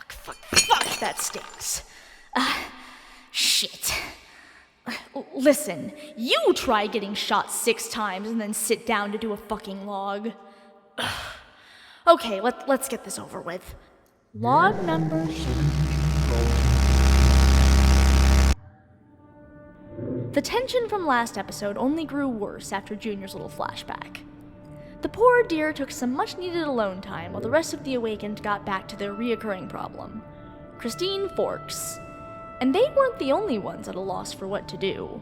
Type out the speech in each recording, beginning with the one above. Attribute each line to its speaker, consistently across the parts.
Speaker 1: Fuck, that stinks. Shit. Listen, you try getting shot 6 times and then sit down to do a fucking log. Okay, let's get this over with. Log number... The tension from last episode only grew worse after Junior's little flashback. The poor dear took some much-needed alone time while the rest of the Awakened got back to their reoccurring problem. Christine Forks. And they weren't the only ones at a loss for what to do.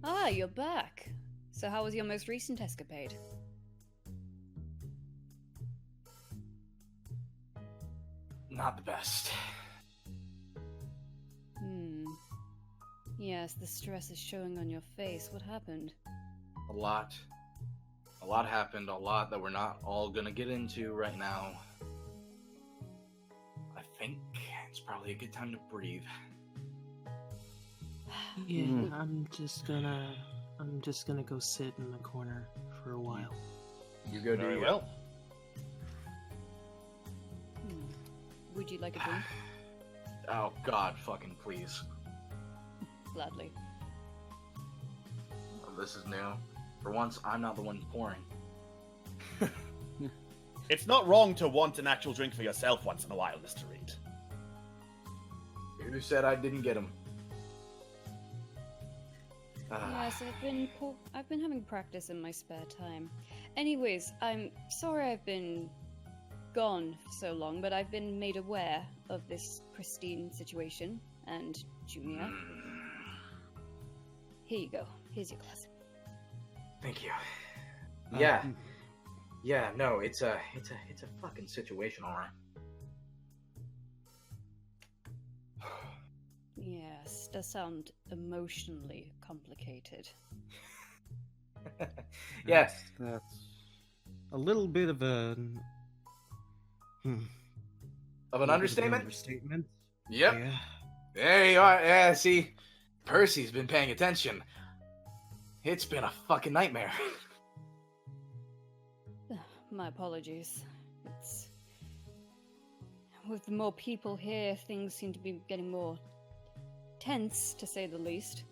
Speaker 2: Ah, you're back. So how was your most recent escapade?
Speaker 3: Not the best.
Speaker 2: Yes, the stress is showing on your face. What happened?
Speaker 3: A lot happened, a lot that we're not all gonna get into right now. I think it's probably a good time to breathe.
Speaker 4: Yeah, I'm just gonna go sit in the corner for a while.
Speaker 3: You go do
Speaker 5: Very
Speaker 3: you.
Speaker 5: well.
Speaker 2: Would you like a drink?
Speaker 3: Oh God, fucking please.
Speaker 2: Gladly.
Speaker 3: Oh, this is new. For once, I'm not the one pouring.
Speaker 5: It's not wrong to want an actual drink for yourself once in a while, Mr. Reed.
Speaker 3: Who said I didn't get him?
Speaker 2: Yes, I've been having practice in my spare time. Anyways, I'm sorry I've been gone for so long, but I've been made aware of this Christine situation, and Junior. Here you go. Here's your glass.
Speaker 3: Thank you. Yeah. Yeah, no, it's a fucking situation, alright.
Speaker 2: Yes, does sound emotionally complicated.
Speaker 3: Yeah.
Speaker 6: That's a little bit of an...
Speaker 3: Of an understatement?
Speaker 6: Understatement.
Speaker 3: Yep.
Speaker 6: Yeah.
Speaker 3: There you are. Yeah, see, Percy's been paying attention. It's been a fucking nightmare.
Speaker 2: My apologies. It's... With more people here, things seem to be getting more tense, to say the least.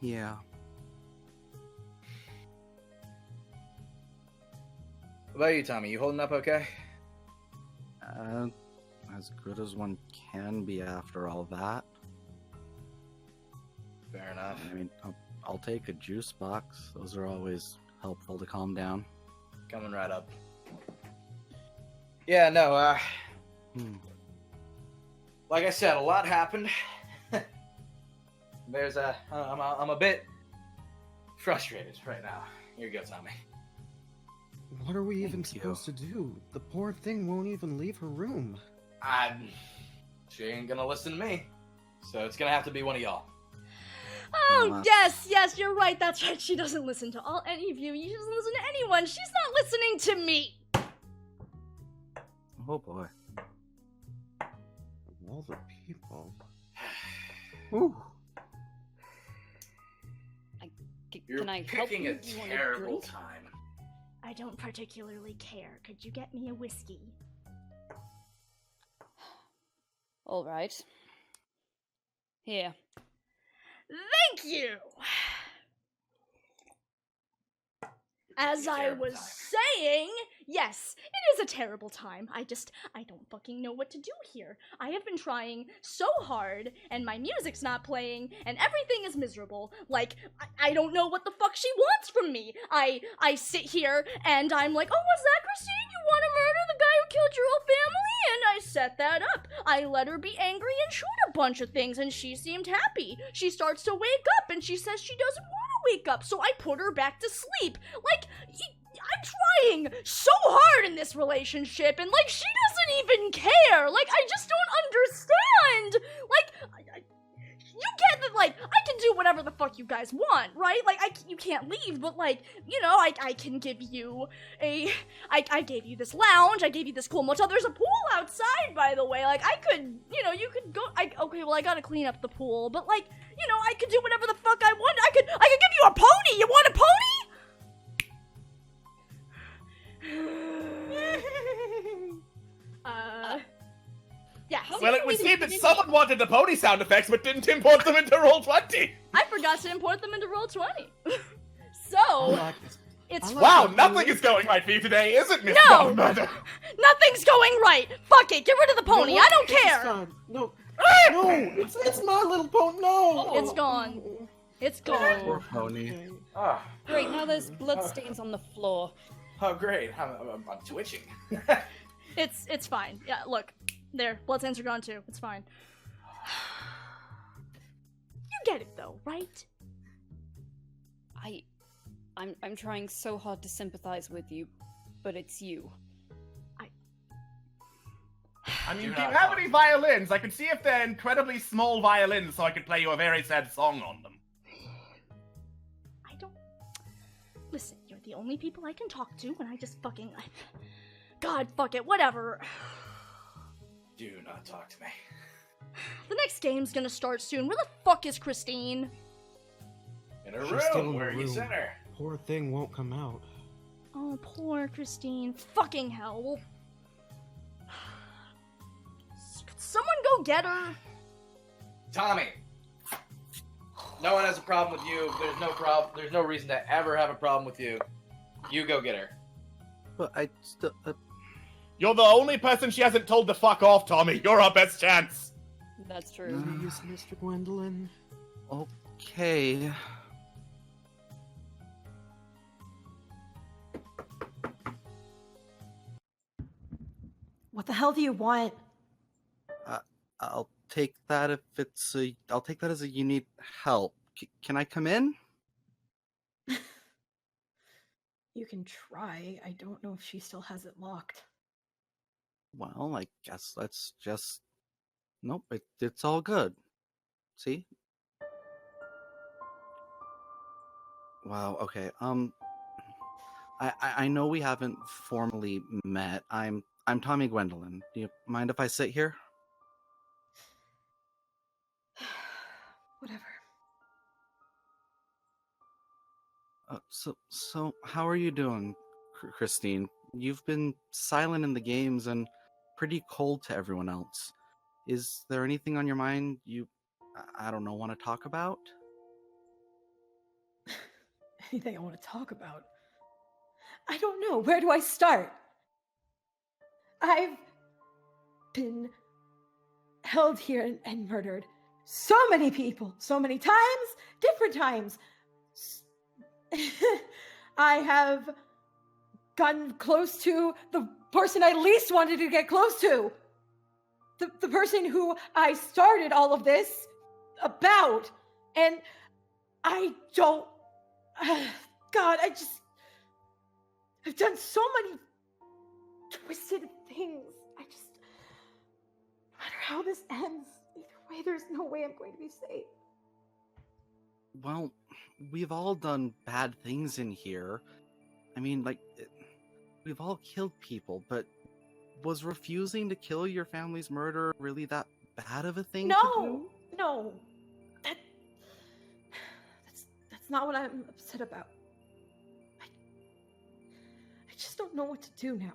Speaker 6: Yeah.
Speaker 3: What about you, Tommy? You holding up okay?
Speaker 6: As good as one can be after all that.
Speaker 3: Fair enough.
Speaker 6: I mean, I'll take a juice box. Those are always helpful to calm down.
Speaker 3: Coming right up. Yeah, no, like I said, a lot happened. I'm a bit frustrated right now. Here you go, Tommy.
Speaker 6: What are we even
Speaker 3: Thank you.
Speaker 6: supposed to do? The poor thing won't even leave her room.
Speaker 3: She ain't gonna listen to me. So it's gonna have to be one of y'all.
Speaker 1: Oh, yes, you're right. That's right. She doesn't listen to any of you. She doesn't listen to anyone. She's not listening to me.
Speaker 6: Oh boy. Of all the people. Ooh.
Speaker 3: You're
Speaker 2: Can I help
Speaker 3: picking
Speaker 2: you?
Speaker 3: a
Speaker 2: Do you want
Speaker 3: terrible
Speaker 2: drink?
Speaker 3: time.
Speaker 1: I don't particularly care. Could you get me a whiskey?
Speaker 2: All right. Here.
Speaker 1: Thank you! As I was saying, yes, it is a terrible time. I don't fucking know what to do here. I have been trying so hard, and my music's not playing, and everything is miserable. Like, I don't know what the fuck she wants from me. I sit here, and I'm like, oh, what's that, Christine? You want to murder the guy who killed your whole family? And I set that up. I let her be angry and shoot a bunch of things, and she seemed happy. She starts to wake up, and she says she doesn't want to wake up, so I put her back to sleep. Like, I'm trying so hard in this relationship, and, like, she doesn't even care. Like, I just don't understand. Like, you get that, like, I can do whatever the fuck you guys want, right? Like, you can't leave, but, like, you know, I can give you I gave you this lounge, I gave you this cool motel. There's a pool outside, by the way. Like, I could, you know, you could go, okay, well, I gotta clean up the pool, but, like, you know, I could do whatever the fuck I want. I could give you a pony. You want a pony?
Speaker 5: Someone wanted the pony sound effects, but didn't import them into Roll20.
Speaker 1: I forgot to import them into Roll20.
Speaker 4: I
Speaker 1: So,
Speaker 4: like this.
Speaker 1: it's
Speaker 4: I like
Speaker 5: Wow,
Speaker 4: that
Speaker 5: nothing
Speaker 4: movie.
Speaker 5: is going right for you today, is it, Miss
Speaker 1: No!
Speaker 5: Godmother?
Speaker 1: nothing's going right. Fuck it, get rid of the pony.
Speaker 4: No,
Speaker 1: I don't
Speaker 4: it's
Speaker 1: care.
Speaker 4: fine. No, no, it's My Little Pony. No,
Speaker 1: It's gone. It's gone.
Speaker 6: Poor pony.
Speaker 4: Okay.
Speaker 3: Ah,
Speaker 2: Great, now there's bloodstains on the floor.
Speaker 3: oh, great. I'm twitching.
Speaker 1: It's fine. Yeah, look. There, bloodstains are gone too. It's fine. You get it though, right?
Speaker 2: I'm trying so hard to sympathize with you, but it's you.
Speaker 5: I mean,
Speaker 3: Do
Speaker 5: do you
Speaker 3: not
Speaker 5: have
Speaker 3: talk.
Speaker 5: any violins? I can see if they're incredibly small violins, so I could play you a very sad song on them.
Speaker 1: I don't. Listen, you're the only people I can talk to when I just fucking. God, fuck it, whatever.
Speaker 3: Do not talk to me.
Speaker 1: The next game's gonna start soon. Where the fuck is Christine?
Speaker 3: In her
Speaker 4: She's still in
Speaker 3: room.
Speaker 4: the
Speaker 3: Where you
Speaker 4: room.
Speaker 3: sent her?
Speaker 4: Poor thing won't come out.
Speaker 1: Oh, poor Christine. Fucking hell. Could someone go get her?
Speaker 3: Tommy. No one has a problem with you. There's no problem. There's no reason to ever have a problem with you. You go get her.
Speaker 6: But I still.
Speaker 5: You're the only person she hasn't told to fuck off, Tommy. You're our best chance.
Speaker 2: That's true.
Speaker 4: Please, Mr. Gwendolyn.
Speaker 6: Okay.
Speaker 7: What the hell do you want?
Speaker 6: I'll take that if it's a. I'll take that as a you need help. Can I come in?
Speaker 7: You can try. I don't know if she still has it locked.
Speaker 6: Well, I guess let's just. Nope, it's all good. See? Wow. Okay. I know we haven't formally met. I'm Tommy Gwendolyn. Do you mind if I sit here?
Speaker 7: Whatever.
Speaker 6: So how are you doing, Christine? You've been silent in the games and pretty cold to everyone else. Is there anything on your mind you, I don't know, want to talk about?
Speaker 7: Anything I want to talk about? I don't know. Where do I start? I've been held here and murdered. So many people, so many times, different times. I have gotten close to the person I least wanted to get close to. The person who I started all of this about. And I don't... God, I've done so many twisted things. No matter how this ends, either way, there's no way I'm going to be safe.
Speaker 6: Well, we've all done bad things in here. I mean, like, we've all killed people, but was refusing to kill your family's murderer really that bad of a thing to do?
Speaker 7: No. That's not what I'm upset about. I just don't know what to do now.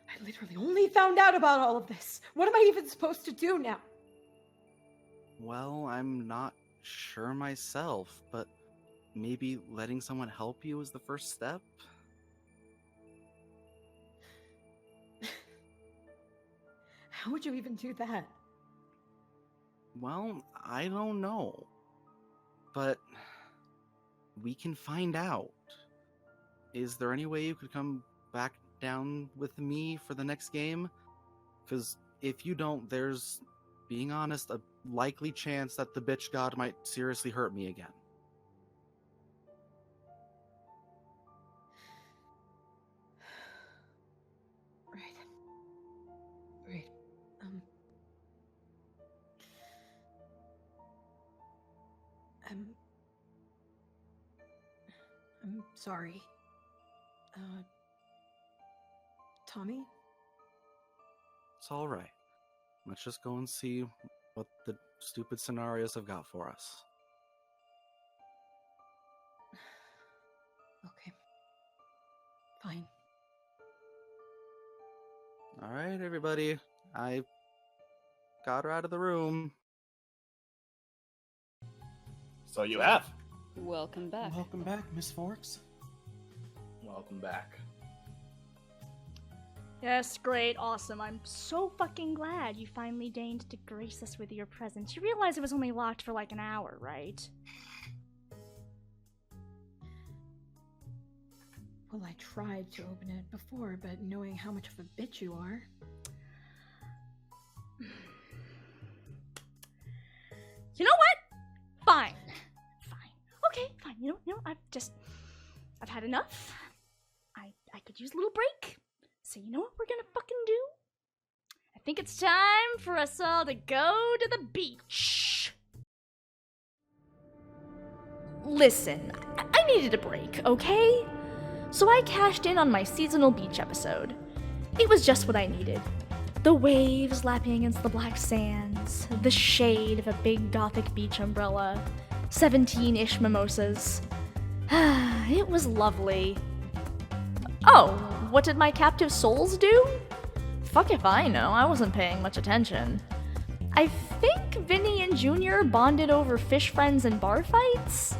Speaker 7: I literally only found out about all of this. What am I even supposed to do now?
Speaker 6: Well, I'm not sure myself, but maybe letting someone help you is the first step?
Speaker 7: How would you even do that?
Speaker 6: Well, I don't know. But we can find out. Is there any way you could come back down with me for the next game? Because if you don't, there's, being honest, a likely chance that the bitch god might seriously hurt me again.
Speaker 7: Right. I'm sorry. Tommy?
Speaker 6: It's alright. Let's just go and see what the stupid scenarios have got for us.
Speaker 7: Okay. Fine.
Speaker 6: Alright, everybody. I got her out of the room.
Speaker 5: So you have.
Speaker 2: Welcome back.
Speaker 4: Welcome back, Miss Forks.
Speaker 3: Welcome back.
Speaker 1: Yes, great, awesome. I'm so fucking glad you finally deigned to grace us with your presence. You realize it was only locked for like an hour, right?
Speaker 7: Well, I tried to open it before, but knowing how much of a bitch you are.
Speaker 1: You know what? Fine. Okay, fine. You know, I've had enough. I could use a little break. So you know what we're gonna fucking do? I think it's time for us all to go to the beach. Listen, I needed a break, okay? So I cashed in on my seasonal beach episode. It was just what I needed. The waves lapping against the black sands, the shade of a big gothic beach umbrella, 17-ish mimosas. It was lovely. Oh, what did my captive souls do? Fuck if I know, I wasn't paying much attention. I think Vinny and Junior bonded over fish friends and bar fights?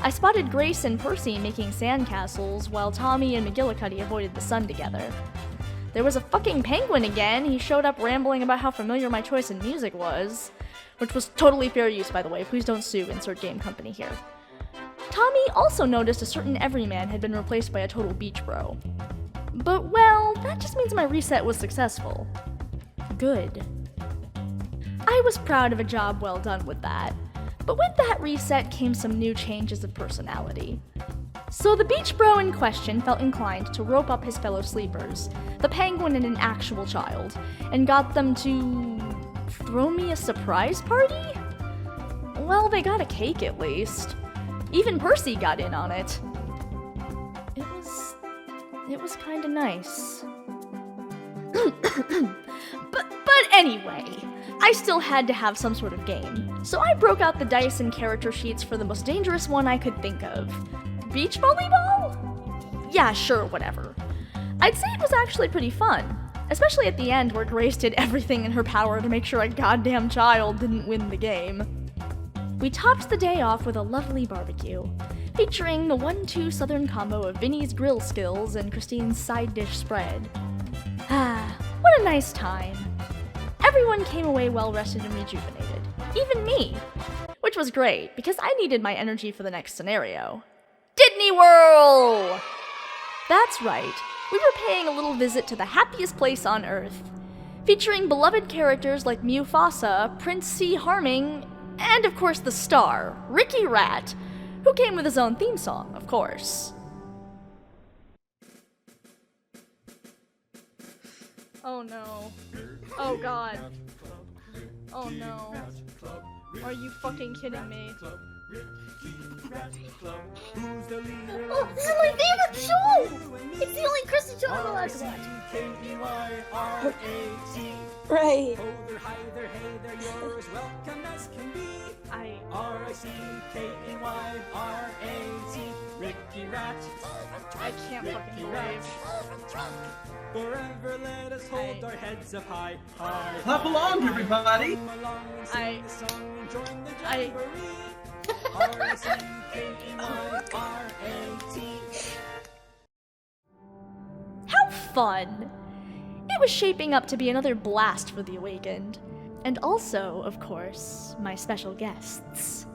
Speaker 1: I spotted Grace and Percy making sandcastles while Tommy and McGillicuddy avoided the sun together. There was a fucking penguin again. He showed up rambling about how familiar my choice in music was. Which was totally fair use, by the way. Please don't sue, insert game company here. Tommy also noticed a certain everyman had been replaced by a total beach bro. But, well, that just means my reset was successful. Good. I was proud of a job well done with that. But with that reset came some new changes of personality. So the beach bro in question felt inclined to rope up his fellow sleepers, the penguin and an actual child, and got them to throw me a surprise party? Well, they got a cake at least. Even Percy got in on it. It was kinda nice. But anyway, I still had to have some sort of game, so I broke out the dice and character sheets for the most dangerous one I could think of. Beach volleyball? Yeah, sure, whatever. I'd say it was actually pretty fun, especially at the end where Grace did everything in her power to make sure a goddamn child didn't win the game. We topped the day off with a lovely barbecue, featuring the 1-2 southern combo of Vinny's grill skills and Christine's side dish spread. Ah, what a nice time. Everyone came away well rested and rejuvenated, even me, which was great because I needed my energy for the next scenario. Didney Worl! That's right, we were paying a little visit to the happiest place on Earth, featuring beloved characters like Mufasa, Prince C. Harming, and of course the star, Ricky Rat, who came with his own theme song, of course. Oh no. Oh god. Oh no. Are you fucking kidding me?
Speaker 8: Oh, this is my favorite show! It's the only Kristen show I'm allowed to watch. Right.
Speaker 1: I can't fucking believe.
Speaker 9: Forever let us hold our heads up high, high.
Speaker 10: Clap along, everybody!
Speaker 1: How fun! It was shaping up to be another blast for the Awakened. And also, of course, my special guests.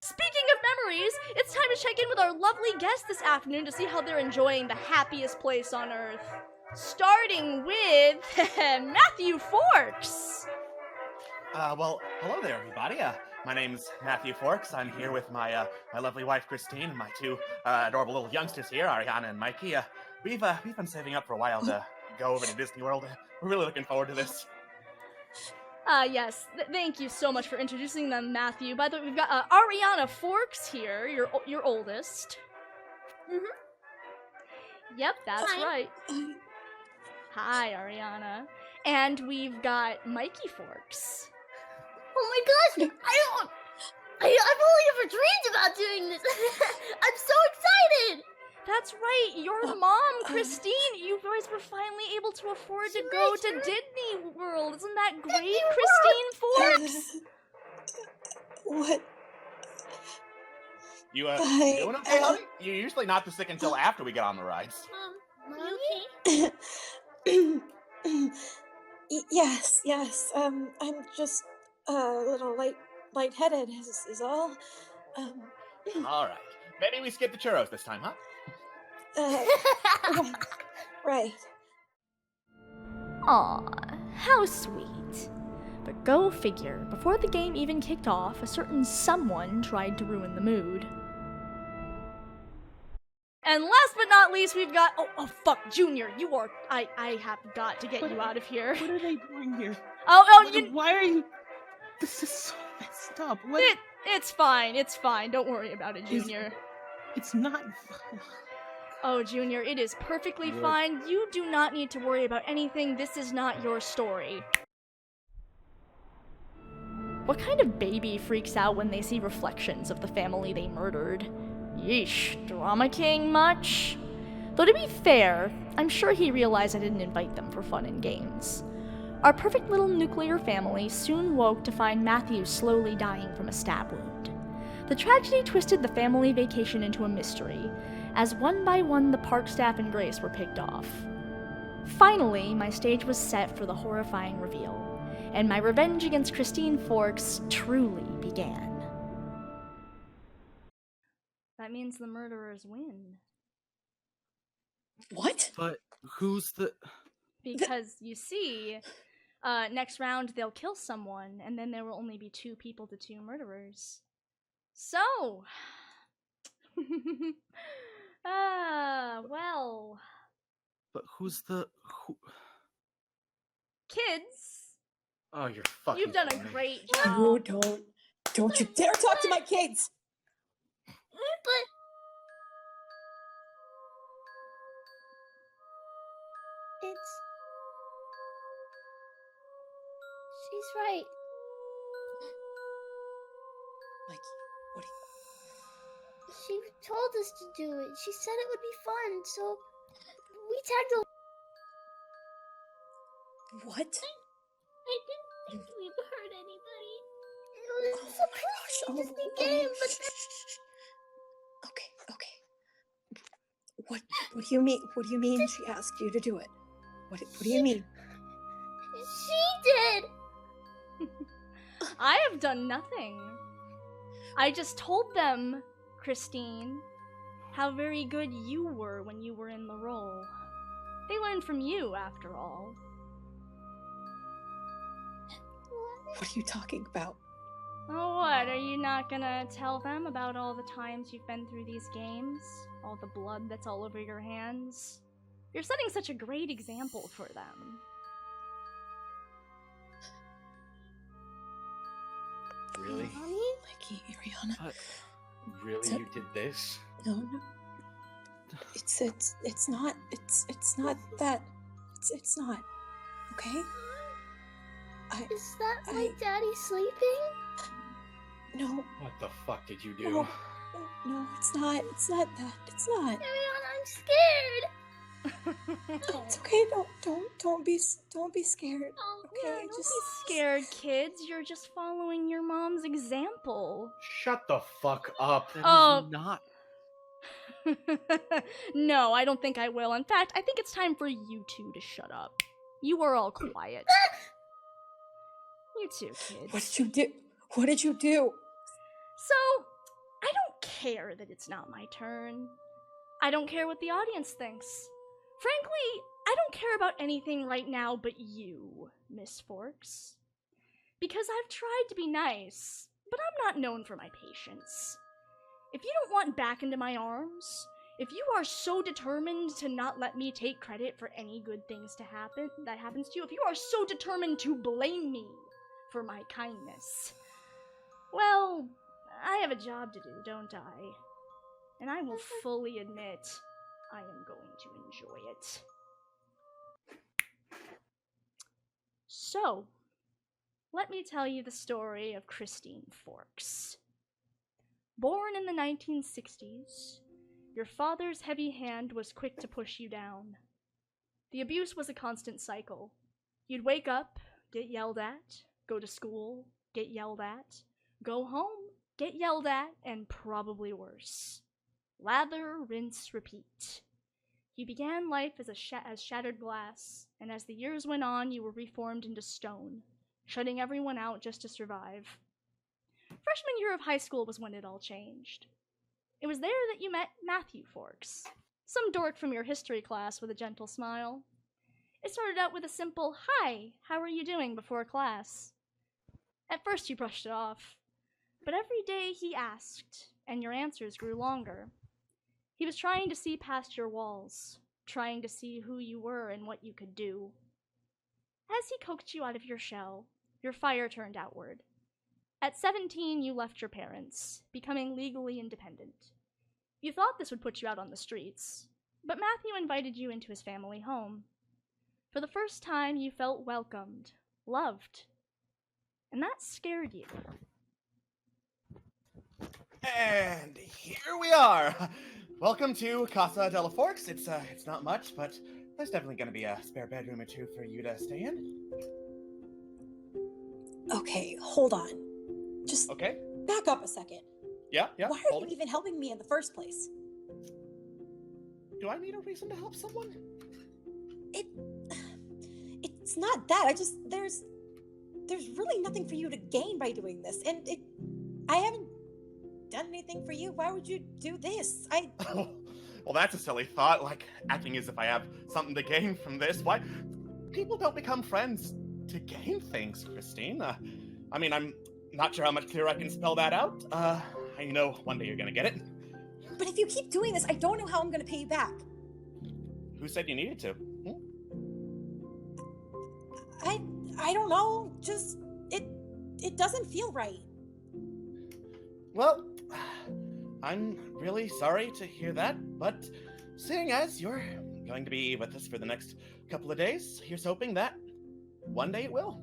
Speaker 1: Speaking of memories, it's time to check in with our lovely guests this afternoon to see how they're enjoying the happiest place on Earth. Starting with Matthew Forks.
Speaker 5: Well, hello there, everybody. My name's Matthew Forks. I'm here with my lovely wife, Christine, and my two adorable little youngsters here, Ariana and Mikey. We've been saving up for a while to go over to Disney World. We're really looking forward to this.
Speaker 1: Yes. Thank you so much for introducing them, Matthew. By the way, we've got Ariana Forks here, your oldest. Mm-hmm. Yep, that's
Speaker 8: Hi.
Speaker 1: right. Hi, Ariana. And we've got Mikey Forks.
Speaker 8: Oh my gosh! I've only ever dreamed about doing this. I'm so excited.
Speaker 1: That's right, your mom, Christine. You guys were finally able to afford to go to Disney World. Isn't that great, Christine Forbes?
Speaker 8: What?
Speaker 5: You doing okay, honey? You're usually not this sick until after we get on the rides.
Speaker 8: You okay? Yes. I'm just a little lightheaded is all.
Speaker 5: All right. Maybe we skip the churros this time, huh?
Speaker 8: Right.
Speaker 1: Aw, how sweet. But go figure, before the game even kicked off, a certain someone tried to ruin the mood. And last but not least, we've got— oh fuck, Junior, you are— I have got to get you out of here.
Speaker 4: What are they doing here?
Speaker 1: Why
Speaker 4: are you? This is so messed up. What?
Speaker 1: It's fine, don't worry about it, Junior.
Speaker 4: It's not.
Speaker 1: Oh, Junior, it is perfectly fine. You do not need to worry about anything. This is not your story. What kind of baby freaks out when they see reflections of the family they murdered? Yeesh, drama king much? Though to be fair, I'm sure he realized I didn't invite them for fun and games. Our perfect little nuclear family soon woke to find Matthew slowly dying from a stab wound. The tragedy twisted the family vacation into a mystery, as one by one the park staff and Grace were picked off. Finally, my stage was set for the horrifying reveal, and my revenge against Christine Forks truly began. That means the murderers win.
Speaker 8: What?
Speaker 6: But who's the...
Speaker 1: Because, you see, next round they'll kill someone, and then there will only be 2 people to 2 murderers. So... well...
Speaker 6: But who's the... who...
Speaker 1: Kids!
Speaker 6: Oh, you're fucking...
Speaker 1: You've done a
Speaker 6: kidding me.
Speaker 1: great job.
Speaker 8: You don't you dare talk to my kids!
Speaker 10: But she's right.
Speaker 8: Mikey, what?
Speaker 10: She told us to do it. She said it would be fun, so we tagged along.
Speaker 8: What?
Speaker 10: I didn't think we'd hurt anybody. It was a crazy Disney game, but
Speaker 8: Okay. What do you mean? What do you mean she asked you to do it? What do you mean?
Speaker 10: she did.
Speaker 1: I have done nothing. I just told them, Christine, how very good you were when you were in the role. They learned from you, after all.
Speaker 8: What are you talking about?
Speaker 1: Oh, what? Are you not gonna tell them about all the times you've been through these games? All the blood that's all over your hands? You're setting such a great example for them.
Speaker 3: Really?
Speaker 8: Mikey, Ariana.
Speaker 3: Really? You did this?
Speaker 8: No. It's not that. It's not. Okay?
Speaker 10: Is that my daddy sleeping?
Speaker 8: No.
Speaker 3: What the fuck did you do?
Speaker 8: No, it's not. It's not that. It's not.
Speaker 10: Ariana, I'm scared.
Speaker 8: It's okay. Don't be scared.
Speaker 10: Oh,
Speaker 8: Okay,
Speaker 1: Don't be scared, kids. You're just following your mom's example.
Speaker 3: Shut the fuck up.
Speaker 6: That
Speaker 1: Oh.
Speaker 6: is not...
Speaker 1: No, I don't think I will. In fact, I think it's time for you 2 to shut up. You were all quiet. You too, kids.
Speaker 8: What did you do?
Speaker 1: So, I don't care that it's not my turn. I don't care what the audience thinks. Frankly, I don't care about anything right now but you, Miss Forks. Because I've tried to be nice, but I'm not known for my patience. If you don't want back into my arms, if you are so determined to not let me take credit for any good things that happens to you, if you are so determined to blame me for my kindness, well, I have a job to do, don't I? And I will fully admit, I am going to enjoy it. So, let me tell you the story of Christine Forks. Born in the 1960s, Your father's heavy hand was quick to push you down. The abuse was a constant cycle. You'd wake up, get yelled at, go to school, get yelled at, go home, get yelled at, and probably worse. Lather, rinse, repeat. You began life as shattered glass, and as the years went on, you were reformed into stone, shutting everyone out just to survive. Freshman year of high school was when it all changed. It was there that you met Matthew Forks, some dork from your history class with a gentle smile. It started out with a simple, "Hi, how are you doing?" before class. At first you brushed it off, but every day he asked, and your answers grew longer. He was trying to see past your walls, trying to see who you were and what you could do. As he coaxed you out of your shell, your fire turned outward. At 17, you left your parents, becoming legally independent. You thought this would put you out on the streets, but Matthew invited you into his family home. For the first time, you felt welcomed, loved, and that scared you.
Speaker 5: And here we are. Welcome to Casa de la Forks. It's not much, but there's definitely going to be a spare bedroom or two for you to stay in.
Speaker 8: Okay, hold on. Just
Speaker 5: Okay.
Speaker 8: back up a second.
Speaker 5: Yeah.
Speaker 8: Why are
Speaker 5: hold
Speaker 8: you
Speaker 5: it.
Speaker 8: even helping me in the first place?
Speaker 5: Do I need a reason to help someone?
Speaker 8: It's not that. There's really nothing for you to gain by doing this, and I haven't done anything for you. Why would you do this?
Speaker 5: Well, that's a silly thought, like acting as if I have something to gain from this. Why? People don't become friends to gain things, Christine. I mean, I'm not sure how much clearer I can spell that out. I know one day you're gonna get it.
Speaker 8: But if you keep doing this, I don't know how I'm gonna pay you back.
Speaker 5: Who said you needed to?
Speaker 8: I don't know. Just it doesn't feel right.
Speaker 5: Well, I'm really sorry to hear that, but seeing as you're going to be with us for the next couple of days, here's hoping that one day it will.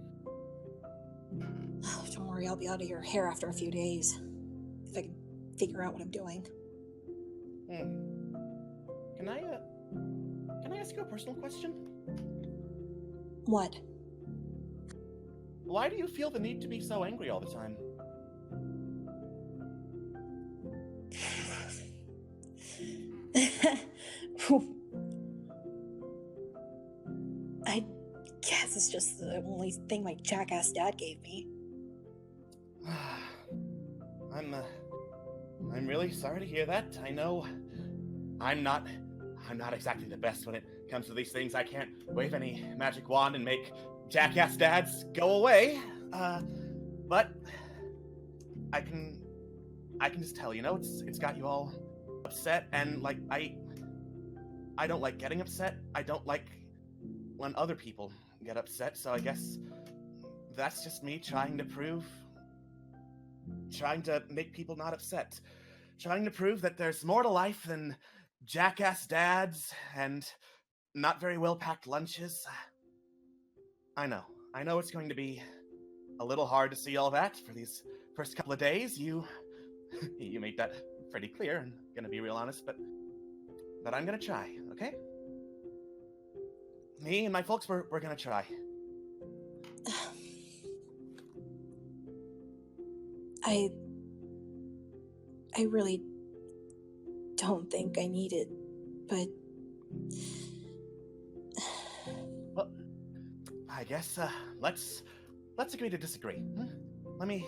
Speaker 8: Don't worry, I'll be out of your hair after a few days. If I can figure out what I'm doing.
Speaker 5: Can I ask you a personal question?
Speaker 8: What?
Speaker 5: Why do you feel the need to be so angry all the time?
Speaker 8: I guess it's just the only thing my jackass dad gave me.
Speaker 5: I'm really sorry to hear that. I know I'm not exactly the best when it comes to these things. I can't wave any magic wand and make jackass dads go away. But I can just tell, it's got you all upset, and like I don't like getting upset. I don't like when other people get upset, so I guess that's just me trying to make people not upset. Trying to prove that there's more to life than jackass dads and not very well-packed lunches. I know it's going to be a little hard to see all that for these first couple of days. You made that pretty clear, and gonna be real honest, but I'm gonna try, okay? Me and my folks, we're gonna try.
Speaker 8: I really don't think I need it, but
Speaker 5: Well, I guess let's agree to disagree. Let me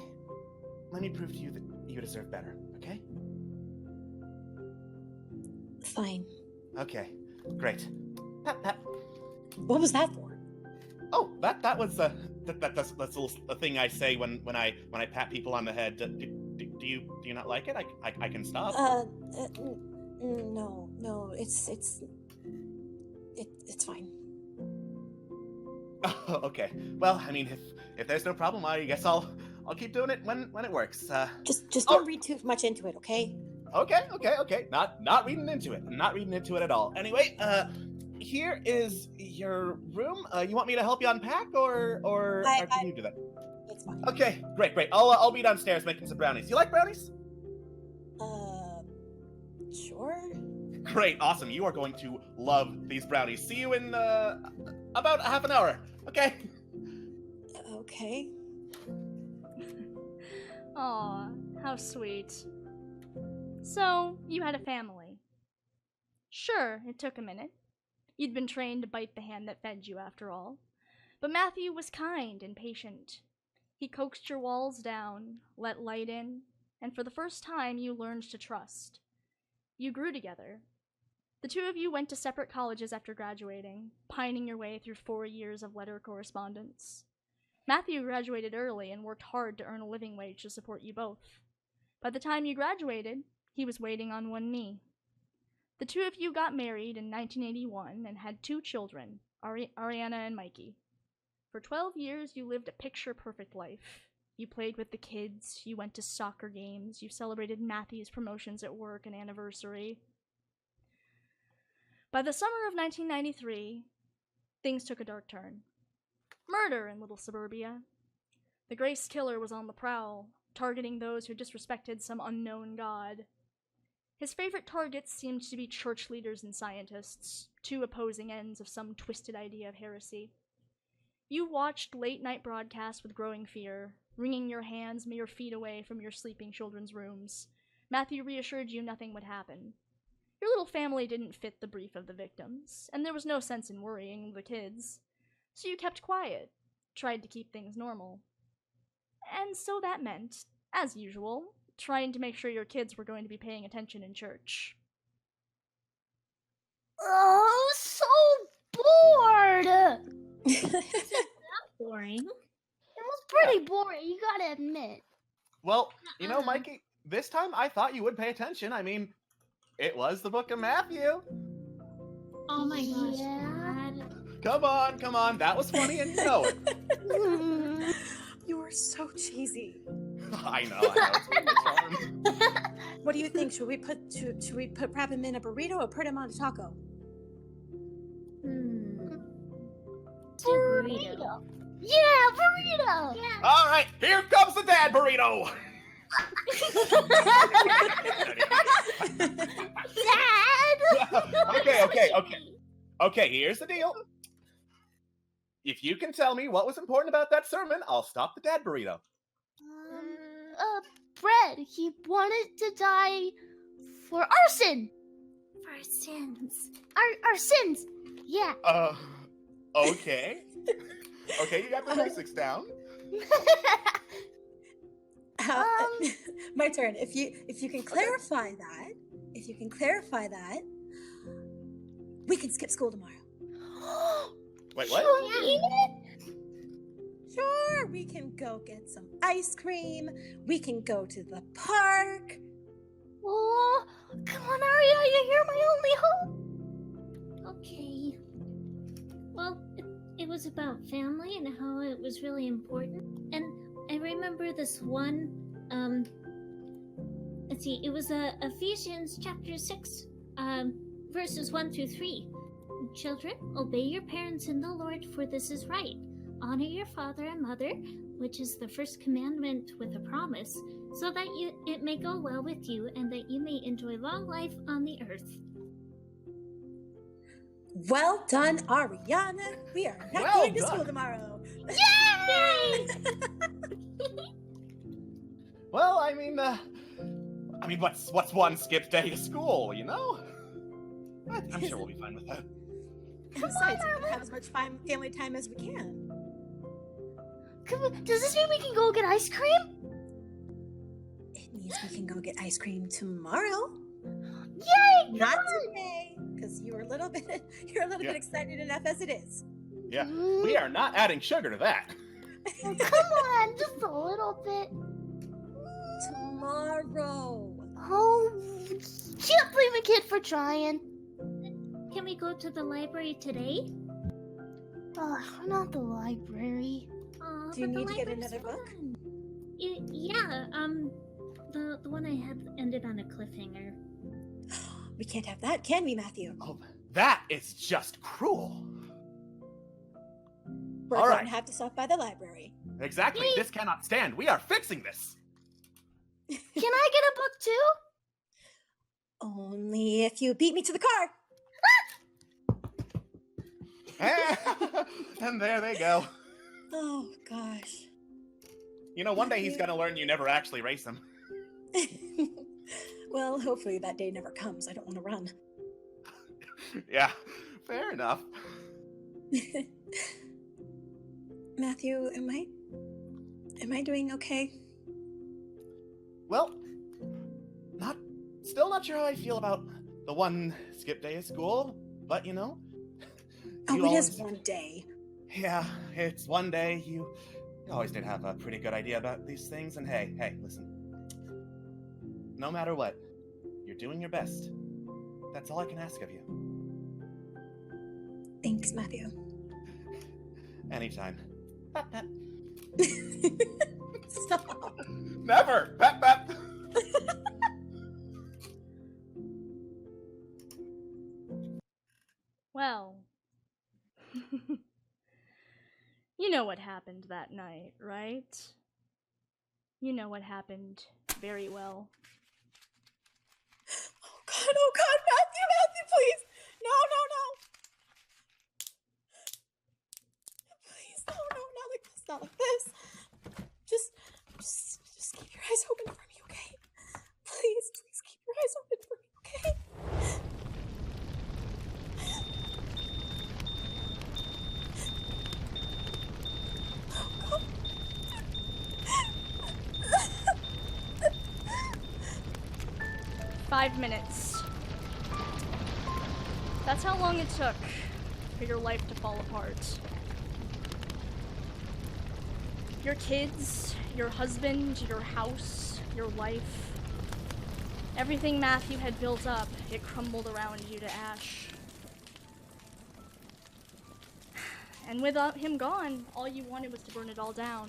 Speaker 5: prove to you that you deserve better, okay?
Speaker 8: fine.
Speaker 5: Okay, great. Pat, pat.
Speaker 8: What was that for?
Speaker 5: Oh, that was that's a thing I say when I pat people on the head. Do you not like it? I can stop.
Speaker 8: No, it's fine.
Speaker 5: Oh, okay. Well, I mean, if there's no problem, I guess I'll keep doing it when it works.
Speaker 8: Just don't read too much into it, okay?
Speaker 5: Okay. Not reading into it. I'm not reading into it at all. Anyway, here is your room. You want me to help you unpack, or can you do that?
Speaker 8: It's fine.
Speaker 5: Okay, great. I'll be downstairs making some brownies. You like brownies?
Speaker 8: Sure.
Speaker 5: Great, awesome. You are going to love these brownies. See you in about half an hour. Okay.
Speaker 8: Okay.
Speaker 1: Aw, how sweet. So, you had a family. Sure, it took a minute. You'd been trained to bite the hand that fed you, after all. But Matthew was kind and patient. He coaxed your walls down, let light in, and for the first time you learned to trust. You grew together. The two of you went to separate colleges after graduating, pining your way through 4 years of letter correspondence. Matthew graduated early and worked hard to earn a living wage to support you both. By the time you graduated, he was waiting on one knee. The two of you got married in 1981 and had 2 children, Ariana and Mikey. For 12 years, you lived a picture-perfect life. You played with the kids, you went to soccer games, you celebrated Matthew's promotions at work and anniversary. By the summer of 1993, things took a dark turn. Murder in Little Suburbia. The Grace Killer was on the prowl, targeting those who disrespected some unknown god. His favorite targets seemed to be church leaders and scientists, 2 opposing ends of some twisted idea of heresy. You watched late-night broadcasts with growing fear, wringing your hands mere feet away from your sleeping children's rooms. Matthew reassured you nothing would happen. Your little family didn't fit the brief of the victims, and there was no sense in worrying the kids. So you kept quiet, tried to keep things normal. And so that meant, as usual, trying to make sure your kids were going to be paying attention in church.
Speaker 10: Oh, so bored!
Speaker 11: Boring.
Speaker 10: It was pretty boring, you gotta admit.
Speaker 5: Well, you know, Mikey, this time I thought you would pay attention. I mean, it was the Book of Matthew.
Speaker 11: Oh my gosh,
Speaker 10: Yeah.
Speaker 11: Dad.
Speaker 5: Come on, that was funny and you know it.
Speaker 8: You are so cheesy.
Speaker 5: I know, it's my charm.
Speaker 8: What do you think? Should we wrap him in a burrito or put him on a taco?
Speaker 10: Burrito. Yeah, burrito! Yeah.
Speaker 5: All right, here comes the dad burrito.
Speaker 10: Dad!
Speaker 5: Okay, here's the deal. If you can tell me what was important about that sermon, I'll stop the dad burrito.
Speaker 10: Fred, he wanted to die for arson!
Speaker 11: For our sins.
Speaker 10: Our sins! Yeah.
Speaker 5: Okay. Okay, you got the basics down.
Speaker 8: My turn. If you can clarify that, we can skip school tomorrow.
Speaker 5: Wait, what?
Speaker 8: Sure, we can go get some ice cream. We can go to the park.
Speaker 10: Oh, come on, Aria, you're my only hope.
Speaker 11: Okay. Well, it was about family and how it was really important. And I remember this one, let's see, it was Ephesians chapter 6, verses 1 through 3. Children, obey your parents in the Lord, for this is right. Honor your father and mother, which is the first commandment with a promise, so that it may go well with you and that you may enjoy long life on the earth.
Speaker 8: Well done, Ariana. We are not going to school tomorrow.
Speaker 10: Yay!
Speaker 5: Well, I mean, what's one skipped day to school, you know? I'm sure we'll be fine with that.
Speaker 8: Besides, we're going to have as much family time as we can.
Speaker 10: Does this mean we can go get ice cream?
Speaker 8: It means we can go get ice cream tomorrow.
Speaker 10: Yay!
Speaker 8: Not today, because you're a little bit excited enough as it is.
Speaker 5: Yeah, we are not adding sugar to that.
Speaker 10: Oh, come on, just a little bit.
Speaker 8: Tomorrow.
Speaker 10: Oh, can't blame a kid for trying.
Speaker 11: Can we go to the library today?
Speaker 10: Not the library.
Speaker 8: Do you need to get another book?
Speaker 11: Yeah, the one I had ended on a cliffhanger.
Speaker 8: We can't have that, can we, Matthew?
Speaker 5: Oh, that is just cruel.
Speaker 8: We're
Speaker 5: All
Speaker 8: going
Speaker 5: right.
Speaker 8: to have to stop by the library.
Speaker 5: Exactly, this cannot stand. We are fixing this.
Speaker 10: Can I get a book too?
Speaker 8: Only if you beat me to the car.
Speaker 5: And there they go.
Speaker 8: Oh, gosh.
Speaker 5: You know, one day he's gonna learn you never actually race him.
Speaker 8: Well, hopefully that day never comes. I don't want to run.
Speaker 5: Yeah, fair enough.
Speaker 8: Matthew, am I doing okay?
Speaker 5: Well, still not sure how I feel about the one skip day of school, but you know.
Speaker 8: Oh, it is one day.
Speaker 5: Yeah, it's one day. You always did have a pretty good idea about these things, and hey, listen. No matter what, you're doing your best. That's all I can ask of you.
Speaker 8: Thanks, Matthew.
Speaker 5: Anytime. Pep, pep.
Speaker 8: Stop.
Speaker 5: Never! Pep, pep!
Speaker 1: Well, you know what happened that night, right? You know what happened very well.
Speaker 8: Oh God, Matthew, please. No. Please, no, not like this, not like this. Just keep your eyes open for me, okay? Please keep your eyes open for me, okay? Oh God.
Speaker 1: 5 minutes. That's how long it took for your life to fall apart. Your kids, your husband, your house, your life. Everything Matthew had built up, it crumbled around you to ash. And with him gone, all you wanted was to burn it all down.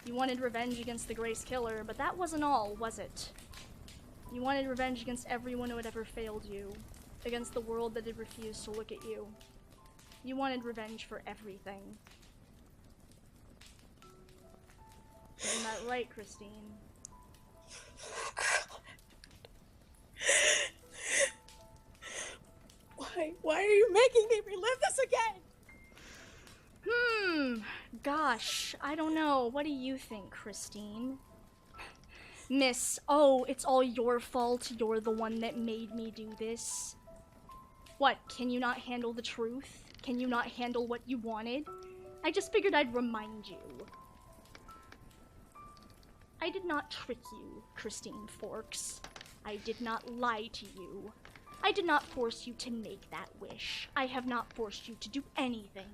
Speaker 1: You wanted revenge against the Grace Killer, but that wasn't all, was it? You wanted revenge against everyone who had ever failed you, against the world that had refused to look at you. You wanted revenge for everything. Isn't that right, Christine?
Speaker 8: Why are you making me relive this again?
Speaker 1: Gosh, I don't know. What do you think, Christine? Miss, oh, it's all your fault. You're the one that made me do this. What, can you not handle the truth? Can you not handle what you wanted? I just figured I'd remind you. I did not trick you, Christine Forks. I did not lie to you. I did not force you to make that wish. I have not forced you to do anything.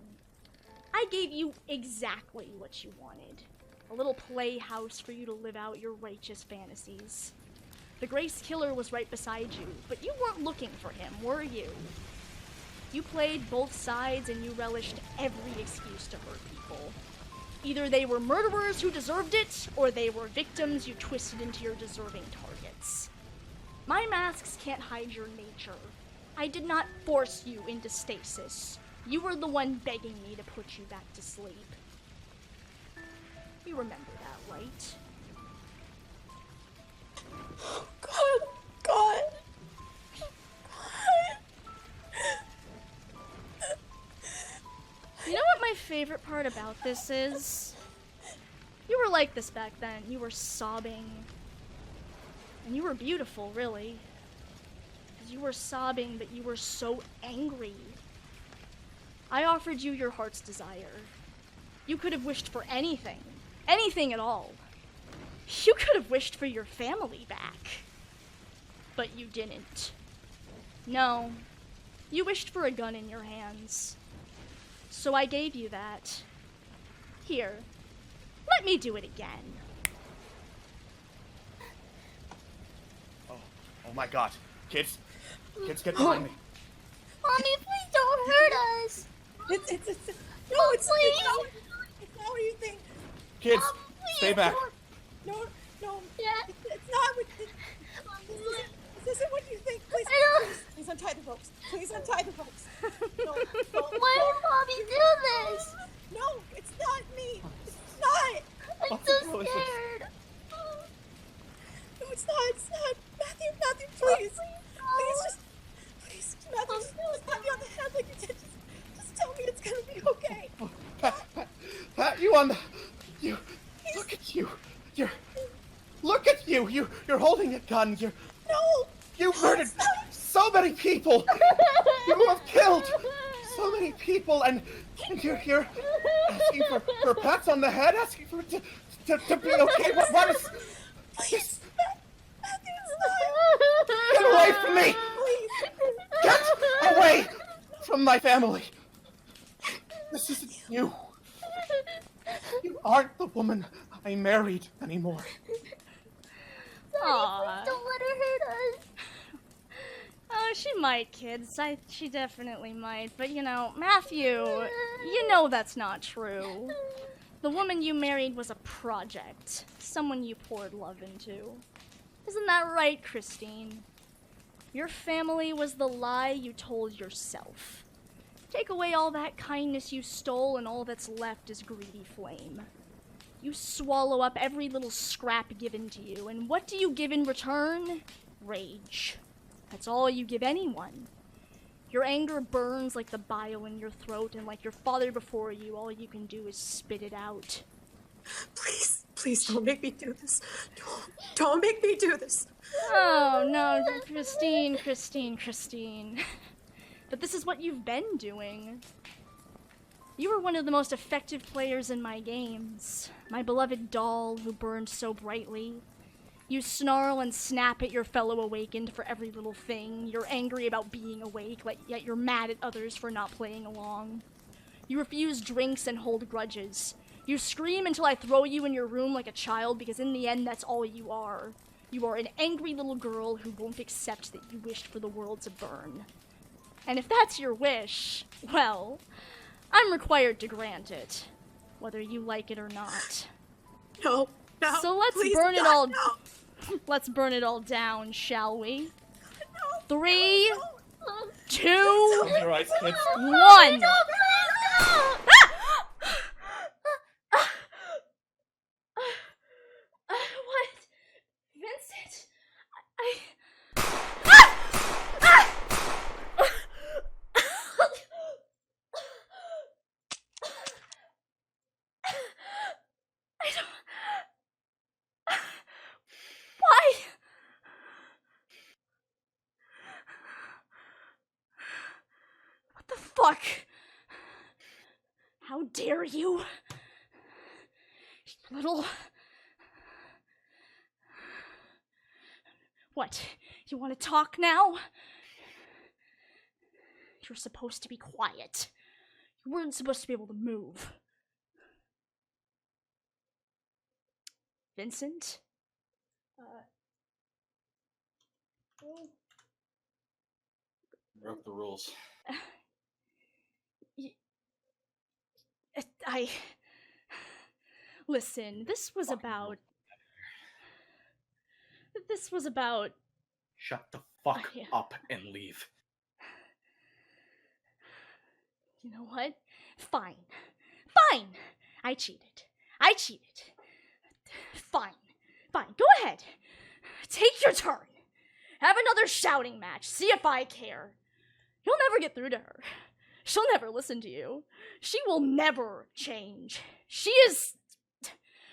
Speaker 1: I gave you exactly what you wanted. A little playhouse for you to live out your righteous fantasies. The Grace Killer was right beside you, but you weren't looking for him, were you? You played both sides and you relished every excuse to hurt people. Either they were murderers who deserved it, or they were victims you twisted into your deserving targets. My masks can't hide your nature. I did not force you into stasis. You were the one begging me to put you back to sleep. You remember that, right?
Speaker 8: God.
Speaker 1: You know what my favorite part about this is? You were like this back then. You were sobbing. And you were beautiful, really. Because you were sobbing, but you were so angry. I offered you your heart's desire. You could have wished for anything. Anything at all. You could have wished for your family back. But you didn't. No. You wished for a gun in your hands. So I gave you that. Here. Let me do it again.
Speaker 5: Oh my God. Kids, get behind me.
Speaker 10: Mommy, please don't hurt us.
Speaker 8: It's not what you think.
Speaker 5: Kids,
Speaker 10: Mom, please
Speaker 5: stay back.
Speaker 8: No.
Speaker 10: Yeah.
Speaker 8: It's not what this isn't what you think. Please untie the ropes. Please untie the ropes. No.
Speaker 10: Why would Mommy do this?
Speaker 8: No, it's not me. It's not.
Speaker 10: I'm so scared.
Speaker 8: No, it's not. Matthew, please. Please, Matthew, just pat me on the head like you did. Just tell me it's gonna be okay.
Speaker 5: Pat you on the... Look at you. Look at you. You're holding a gun.
Speaker 8: No.
Speaker 5: You murdered so many people. You have killed so many people, and you're here asking for pats on the head, asking for it to be okay. What is...
Speaker 8: Please, Matthew,
Speaker 5: Get away from me! Get away from my family! This isn't you. You aren't the woman I married anymore.
Speaker 1: Aww.
Speaker 10: Don't let her hurt us.
Speaker 1: Oh, she might, kids. She definitely might. But, Matthew, you know that's not true. The woman you married was a project. Someone you poured love into. Isn't that right, Christine? Your family was the lie you told yourself. Take away all that kindness you stole, and all that's left is greedy flame. You swallow up every little scrap given to you, and what do you give in return? Rage. That's all you give anyone. Your anger burns like the bile in your throat, and like your father before you, all you can do is spit it out.
Speaker 8: Please don't make me do this. Don't make me do this.
Speaker 1: Oh, no, Christine. But this is what you've been doing. You were one of the most effective players in my games. My beloved doll who burned so brightly. You snarl and snap at your fellow awakened for every little thing. You're angry about being awake, yet you're mad at others for not playing along. You refuse drinks and hold grudges. You scream until I throw you in your room like a child, because in the end, that's all you are. You are an angry little girl who won't accept that you wished for the world to burn. And if that's your wish, well, I'm required to grant it, whether you like it or not.
Speaker 8: No.
Speaker 1: So let's
Speaker 8: please,
Speaker 1: burn it
Speaker 8: God,
Speaker 1: all.
Speaker 8: No.
Speaker 1: Let's burn it all down, shall we?
Speaker 8: No.
Speaker 1: 3,
Speaker 8: No.
Speaker 1: 2,
Speaker 5: Close your eyes, kids.
Speaker 1: 1. What? Vincent? I don't... Why? What the fuck? How dare you? You little... What? You want to talk now? You're supposed to be quiet. You weren't supposed to be able to move. Vincent?
Speaker 3: Broke the rules.
Speaker 1: Listen, this was about...
Speaker 3: Shut the fuck up and leave.
Speaker 1: You know what? Fine. I cheated. Fine. Go ahead. Take your turn. Have another shouting match. See if I care. You'll never get through to her. She'll never listen to you. She will never change. She is...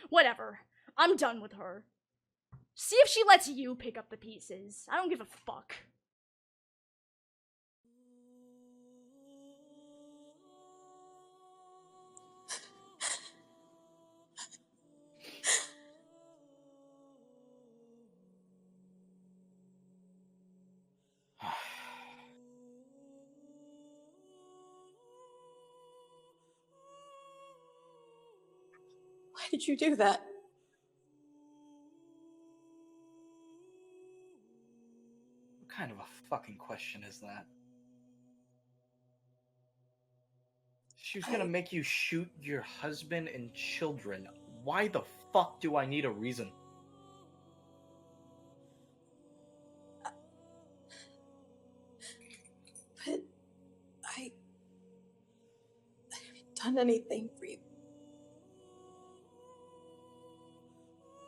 Speaker 1: Whatever. I'm done with her. See if she lets you pick up the pieces. I don't give a fuck.
Speaker 8: Why did you do that?
Speaker 3: What kind of a fucking question is that? She was gonna make you shoot your husband and children. Why the fuck do I need a reason?
Speaker 8: But I haven't done anything for you.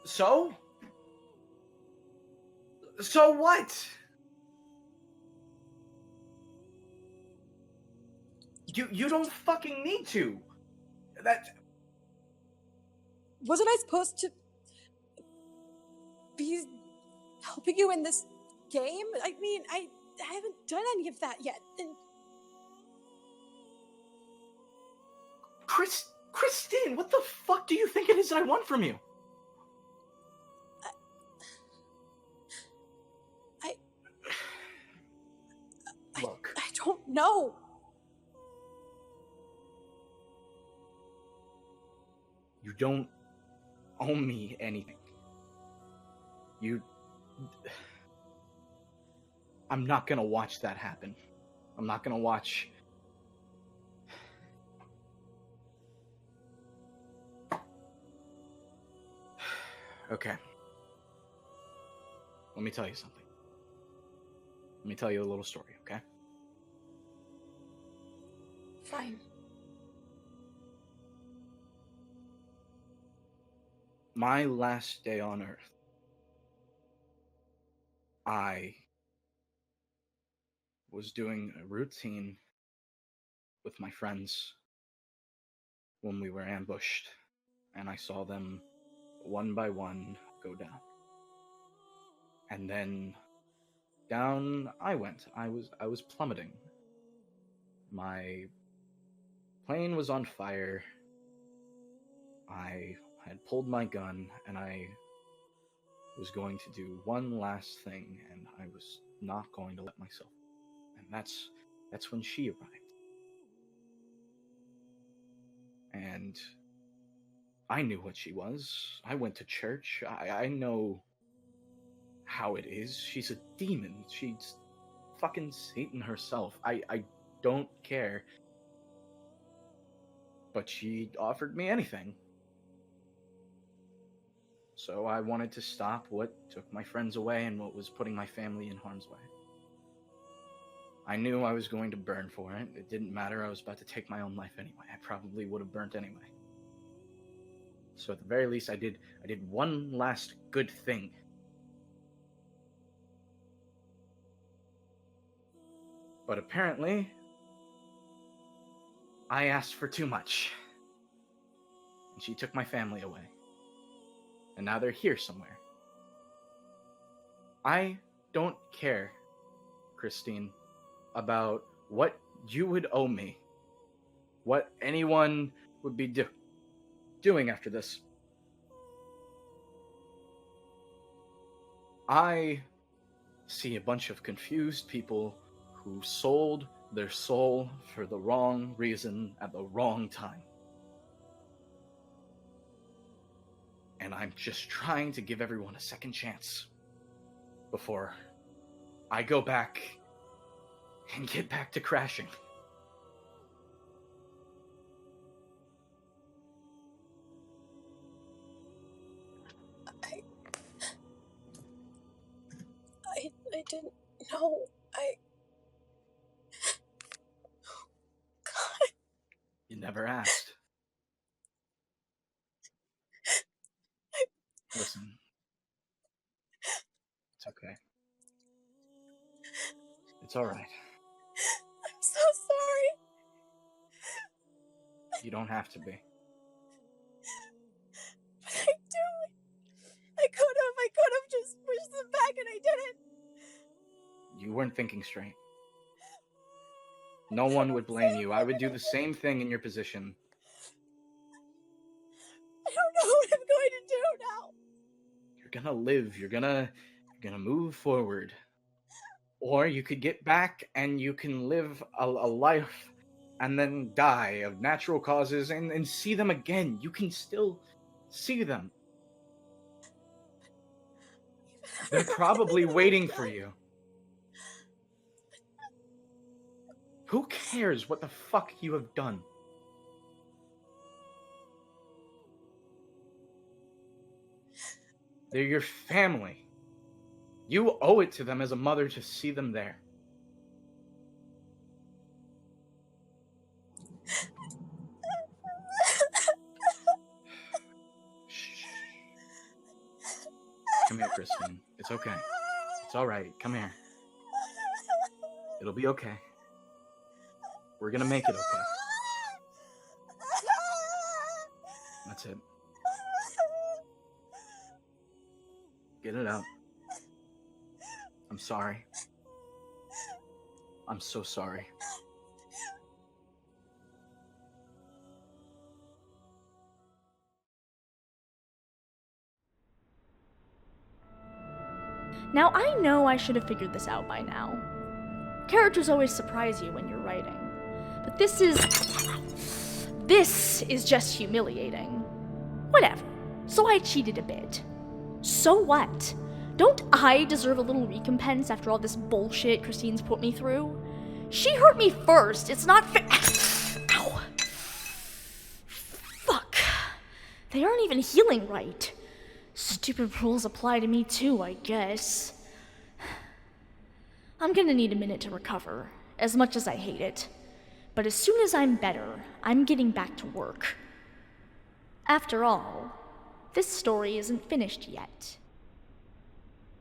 Speaker 3: So? So what? You don't fucking need to. That
Speaker 8: Wasn't I supposed to be helping you in this game? I mean, I haven't done any of that yet. And
Speaker 3: Kristen, what the fuck do you think it is I want from you? Look.
Speaker 8: I don't know.
Speaker 3: You don't owe me anything. I'm not gonna watch that happen. I'm not gonna watch... Okay. Let me tell you something. Let me tell you a little story, okay?
Speaker 8: Fine.
Speaker 3: My last day on Earth, I was doing a routine with my friends when we were ambushed, and I saw them one by one go down. And then down I went. I was plummeting. My plane was on fire. I had pulled my gun, and I was going to do one last thing, and I was not going to let myself. And that's when she arrived. And I knew what she was. I went to church. I know how it is. She's a demon. She's fucking Satan herself. I don't care. But she offered me anything. So I wanted to stop what took my friends away and what was putting my family in harm's way. I knew I was going to burn for it. It didn't matter. I was about to take my own life anyway. I probably would have burnt anyway. So at the very least, I did one last good thing. But apparently, I asked for too much. And she took my family away. And now they're here somewhere. I don't care, Christine, about what you would owe me. What anyone would be doing after this. I see a bunch of confused people who sold their soul for the wrong reason at the wrong time. And I'm just trying to give everyone a second chance before I go back and get back to crashing.
Speaker 8: I didn't know. God.
Speaker 3: You never asked. Listen. It's okay. It's alright.
Speaker 8: I'm so sorry.
Speaker 3: You don't have to be.
Speaker 8: But I do. I could have just pushed them back and I didn't.
Speaker 3: You weren't thinking straight. No one would blame you. I would do the same thing in your position.
Speaker 8: I don't know what I'm going to do now.
Speaker 3: You're gonna live. You're gonna move forward. Or you could get back and you can live a life and then die of natural causes and see them again. You can still see them. They're probably waiting for you. Who cares what the fuck you have done? They're your family. You owe it to them as a mother to see them there. Shh. Come here, Kristen. It's okay. It's alright. Come here. It'll be okay. We're gonna make it okay. That's it. Get it out. I'm sorry. I'm so sorry.
Speaker 1: Now, I know I should have figured this out by now. Characters always surprise you when you're writing. But this is just humiliating. Whatever. So I cheated a bit. So what? Don't I deserve a little recompense after all this bullshit Christine's put me through? She hurt me first. It's not fair. Ow. Fuck. They aren't even healing right. Stupid rules apply to me too, I guess. I'm gonna need a minute to recover, as much as I hate it. But as soon as I'm better, I'm getting back to work. After all, this story isn't finished yet.